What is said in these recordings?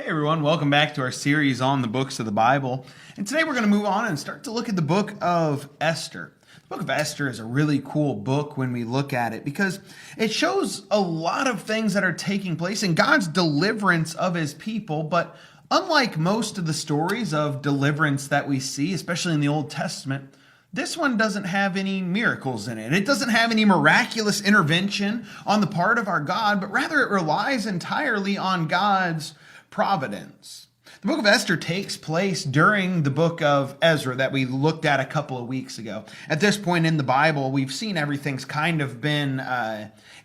Everyone, welcome back to our series on the books of the Bible. And today we're going to move on and start to look at the book of Esther. The book of Esther is a really cool book when we look at it because it shows a lot of things that are taking place in God's deliverance of his people. But unlike most of the stories of deliverance that we see, especially in the Old Testament, this one doesn't have any miracles in it. It doesn't have any miraculous intervention on the part of our God, but rather it relies entirely on God's providence. The book of Esther takes place during the book of Ezra that we looked at a couple of weeks ago. At this point in the Bible, we've seen everything's kind of been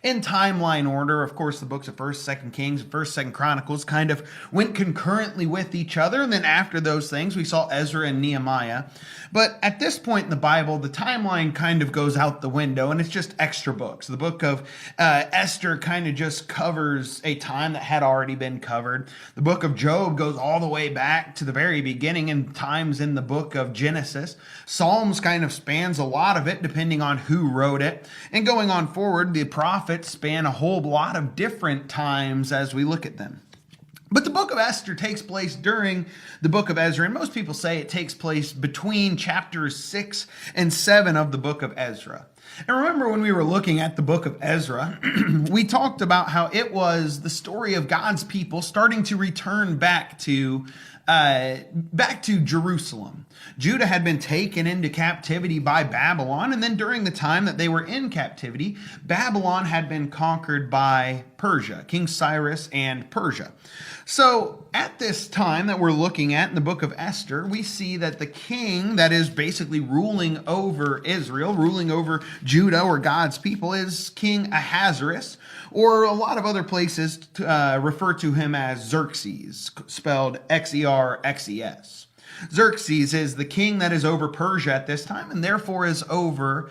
in timeline order. Of course, the books of 1st, 2nd Kings, 1st, 2nd Chronicles kind of went concurrently with each other. And then after those things, we saw Ezra and Nehemiah. But at this point in the Bible, the timeline kind of goes out the window and it's just extra books. The book of Esther kind of just covers a time that had already been covered. The book of Job goes all the way back to the very beginning and times in the book of Genesis. Psalms kind of spans a lot of it depending on who wrote it. And going on forward, the prophets span a whole lot of different times as we look at them. But the book of Esther takes place during the book of Ezra, and most people say it takes place between chapters 6 and 7 of the book of Ezra. And remember when we were looking at the book of Ezra, we talked about how it was the story of God's people starting to return back to Jerusalem. Judah had been taken into captivity by Babylon, and then during the time that they were in captivity, Babylon had been conquered by Persia, King Cyrus and Persia. So at this time that we're looking at in the book of Esther, we see that the king that is basically ruling over Israel, ruling over Judah or God's people, is King Ahasuerus, or a lot of other places refer to him as Xerxes, spelled Xerxes. Xerxes is the king that is over Persia at this time, and therefore is over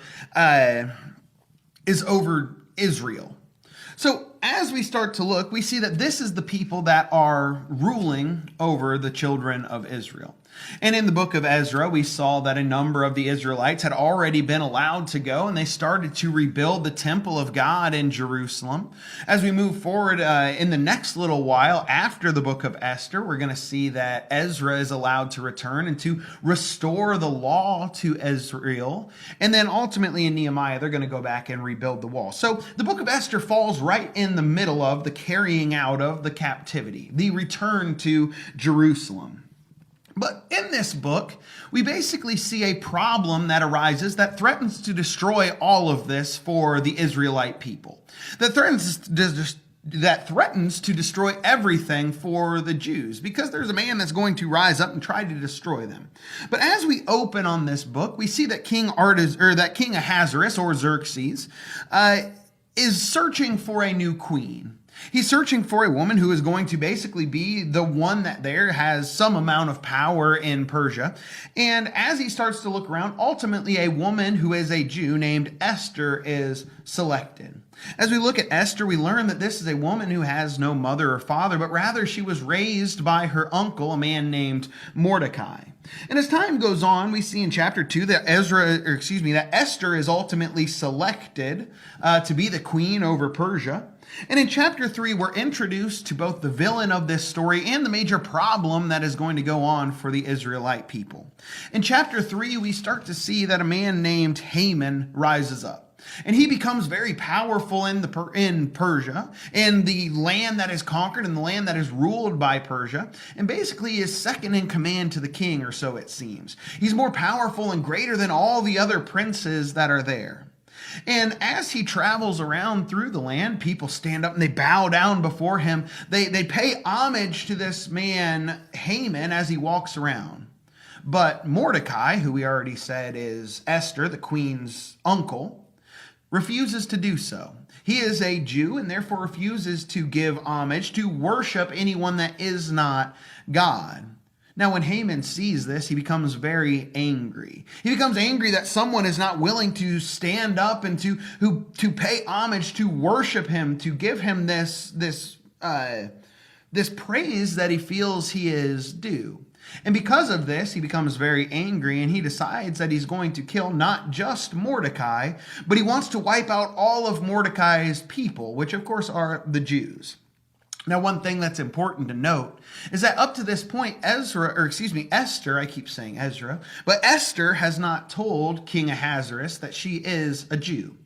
Israel. So as we start to look, we see that this is the people that are ruling over the children of Israel. And in the book of Ezra, we saw that a number of the Israelites had already been allowed to go, and they started to rebuild the temple of God in Jerusalem. As we move forward in the next little while after the book of Esther, we're going to see that Ezra is allowed to return and to restore the law to Israel. And then ultimately in Nehemiah, they're going to go back and rebuild the wall. So the book of Esther falls right in the middle of the carrying out of the captivity, the return to Jerusalem. But in this book, we basically see a problem that arises that threatens to destroy all of this for the Israelite people. That threatens to destroy everything for the Jews, because there's a man that's going to rise up and try to destroy them. But as we open on this book, we see that King Ahasuerus, or Xerxes, is searching for a new queen. He's searching for a woman who is going to basically be the one that there has some amount of power in Persia. And as he starts to look around, ultimately a woman who is a Jew named Esther is selected. As we look at Esther, we learn that this is a woman who has no mother or father, but rather she was raised by her uncle, a man named Mordecai. And as time goes on, we see in chapter 2 that Esther is ultimately selected to be the queen over Persia. And in chapter 3, we're introduced to both the villain of this story and the major problem that is going to go on for the Israelite people. In chapter 3, we start to see that a man named Haman rises up. And he becomes very powerful in Persia, in the land that is conquered and the land that is ruled by Persia, and basically is second in command to the king, or so it seems. He's more powerful and greater than all the other princes that are there. And as he travels around through the land, people stand up and they bow down before him. They pay homage to this man, Haman, as he walks around. But Mordecai, who we already said is Esther, the queen's uncle, refuses to do so. He is a Jew and therefore refuses to give homage, to worship anyone that is not God. Now, when Haman sees this, he becomes very angry. He becomes angry that someone is not willing to stand up and to pay homage, to worship him, to give him this praise that he feels he is due. And because of this, he becomes very angry and he decides that he's going to kill not just Mordecai, but he wants to wipe out all of Mordecai's people, which of course are the Jews. Now, one thing that's important to note is that up to this point, Esther, I keep saying Ezra, but Esther has not told King Ahasuerus that she is a Jew.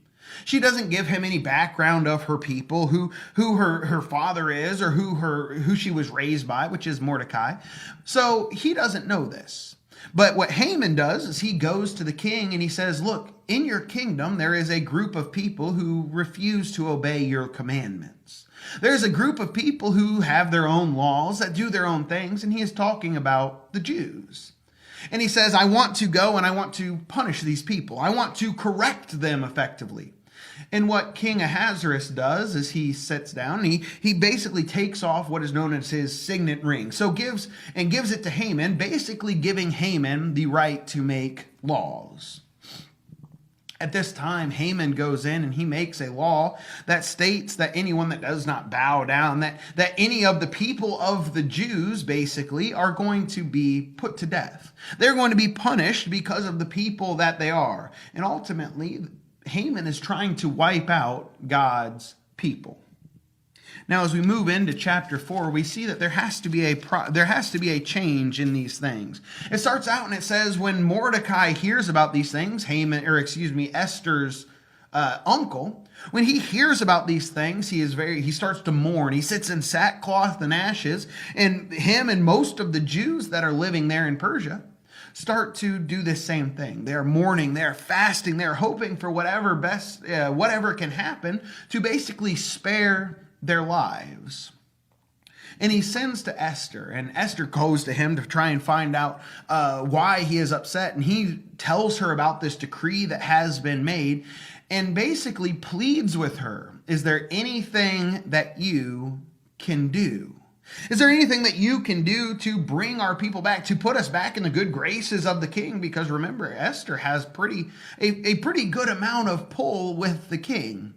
She doesn't give him any background of her people, who her father is, or who she was raised by, which is Mordecai. So he doesn't know this. But what Haman does is he goes to the king and he says, look, in your kingdom, there is a group of people who refuse to obey your commandments. There's a group of people who have their own laws, that do their own things, and he is talking about the Jews. And he says, I want to go and I want to punish these people. I want to correct them effectively. And what King Ahasuerus does is he sits down and he basically takes off what is known as his signet ring. So gives it to Haman, basically giving Haman the right to make laws. At this time, Haman goes in and he makes a law that states that anyone that does not bow down, that any of the people of the Jews basically are going to be put to death. They're going to be punished because of the people that they are. And ultimately, Haman is trying to wipe out God's people. Now, as we move into chapter 4, we see that there has to be a change in these things. It starts out and it says, when Mordecai hears about these things, Esther's uncle, when he hears about these things, he starts to mourn. He sits in sackcloth and ashes, and him and most of the Jews that are living there in Persia start to do this same thing. They're mourning, they're fasting, they're hoping for whatever can happen to basically spare their lives. And he sends to Esther, and Esther goes to him to try and find out why he is upset. And he tells her about this decree that has been made and basically pleads with her. Is there anything that you can do? Is there anything that you can do to bring our people back, to put us back in the good graces of the king? Because remember, Esther has a pretty good amount of pull with the king.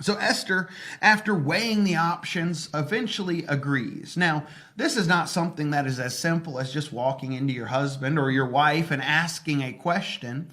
So Esther, after weighing the options, eventually agrees. Now, this is not something that is as simple as just walking into your husband or your wife and asking a question.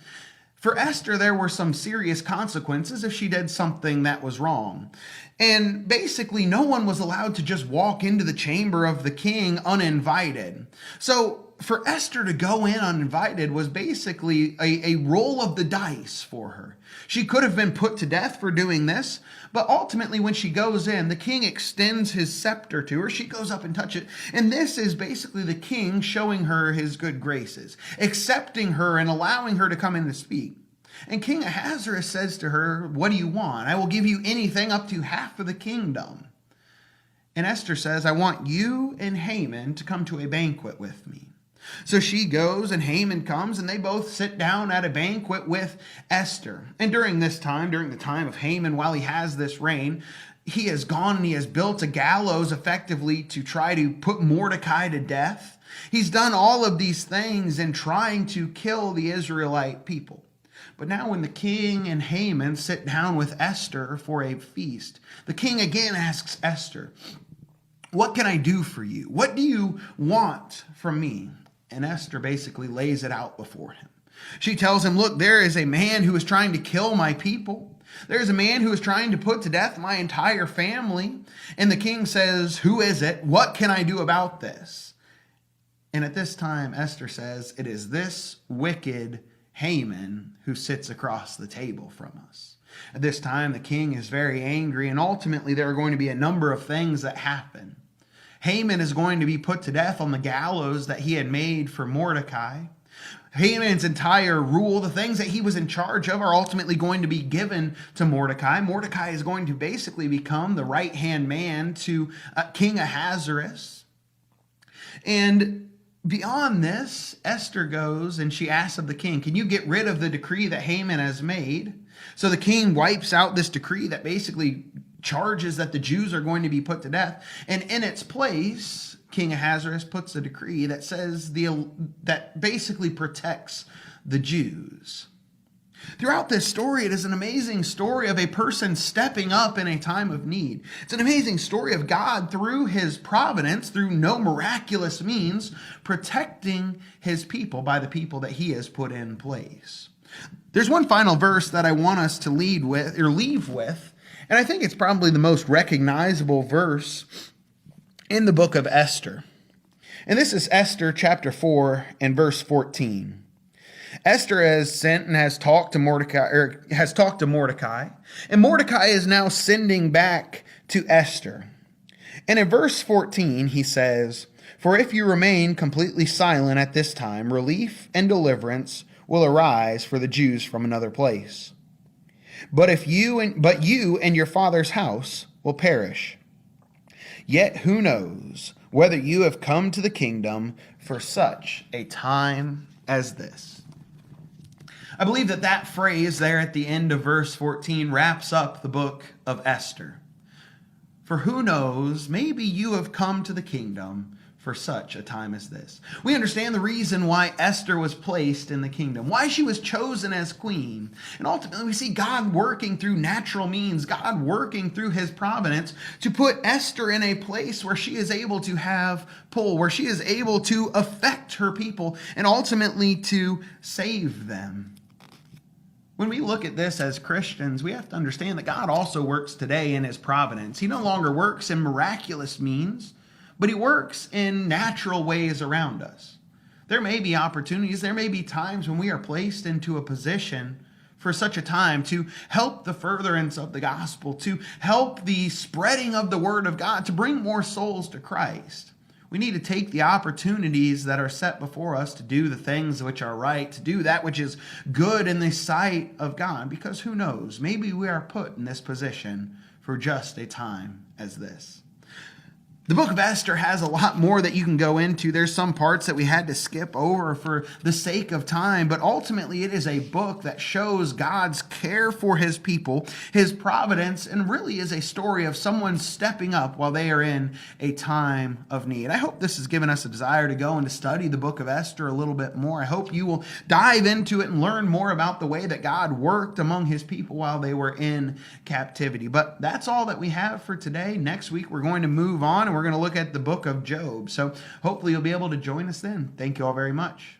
For Esther, there were some serious consequences if she did something that was wrong. And basically, no one was allowed to just walk into the chamber of the king uninvited. So for Esther to go in uninvited was basically a roll of the dice for her. She could have been put to death for doing this, but ultimately when she goes in, the king extends his scepter to her. She goes up and touches it. And this is basically the king showing her his good graces, accepting her and allowing her to come in to speak. And King Ahasuerus says to her, what do you want? I will give you anything up to half of the kingdom. And Esther says, I want you and Haman to come to a banquet with me. So she goes and Haman comes and they both sit down at a banquet with Esther. And during the time of Haman, while he has this reign, he has gone and he has built a gallows effectively to try to put Mordecai to death. He's done all of these things in trying to kill the Israelite people. But now when the king and Haman sit down with Esther for a feast, the king again asks Esther, what can I do for you? What do you want from me? And Esther basically lays it out before him. She tells him, look, there is a man who is trying to kill my people. There's a man who is trying to put to death my entire family. And the king says, who is it? What can I do about this? And at this time, Esther says, it is this wicked Haman who sits across the table from us. At this time, the king is very angry, and ultimately there are going to be a number of things that happen. Haman is going to be put to death on the gallows that he had made for Mordecai. Haman's entire rule, the things that he was in charge of, are ultimately going to be given to Mordecai. Mordecai is going to basically become the right-hand man to King Ahasuerus. And beyond this, Esther goes and she asks of the king, can you get rid of the decree that Haman has made? So the king wipes out this decree that basically charges that the Jews are going to be put to death. And in its place, King Ahasuerus puts a decree that says that basically protects the Jews. Throughout this story, it is an amazing story of a person stepping up in a time of need. It's an amazing story of God, through his providence, through no miraculous means, protecting his people by the people that he has put in place. There's one final verse that I want us to leave with, and I think it's probably the most recognizable verse in the book of Esther. And this is Esther chapter 4 and verse 14. Esther has sent and has talked to Mordecai, and Mordecai is now sending back to Esther. And in verse 14, he says, "For if you remain completely silent at this time, relief and deliverance will arise for the Jews from another place. But you and your father's house will perish. Yet who knows whether you have come to the kingdom for such a time as this." I believe that phrase there at the end of verse 14 wraps up the book of Esther. For who knows, maybe you have come to the kingdom for such a time as this. We understand the reason why Esther was placed in the kingdom, why she was chosen as queen. And ultimately we see God working through natural means, God working through his providence to put Esther in a place where she is able to have pull, where she is able to affect her people and ultimately to save them. When we look at this as Christians, we have to understand that God also works today in his providence. He no longer works in miraculous means, but he works in natural ways around us. There may be opportunities, there may be times when we are placed into a position for such a time to help the furtherance of the gospel, to help the spreading of the word of God, to bring more souls to Christ. We need to take the opportunities that are set before us to do the things which are right, to do that which is good in the sight of God, because who knows, maybe we are put in this position for just a time as this. The book of Esther has a lot more that you can go into. There's some parts that we had to skip over for the sake of time, but ultimately it is a book that shows God's care for his people, his providence, and really is a story of someone stepping up while they are in a time of need. I hope this has given us a desire to go and to study the book of Esther a little bit more. I hope you will dive into it and learn more about the way that God worked among his people while they were in captivity. But that's all that we have for today. Next week, we're going to move on and we're going to look at the book of Job. So hopefully you'll be able to join us then. Thank you all very much.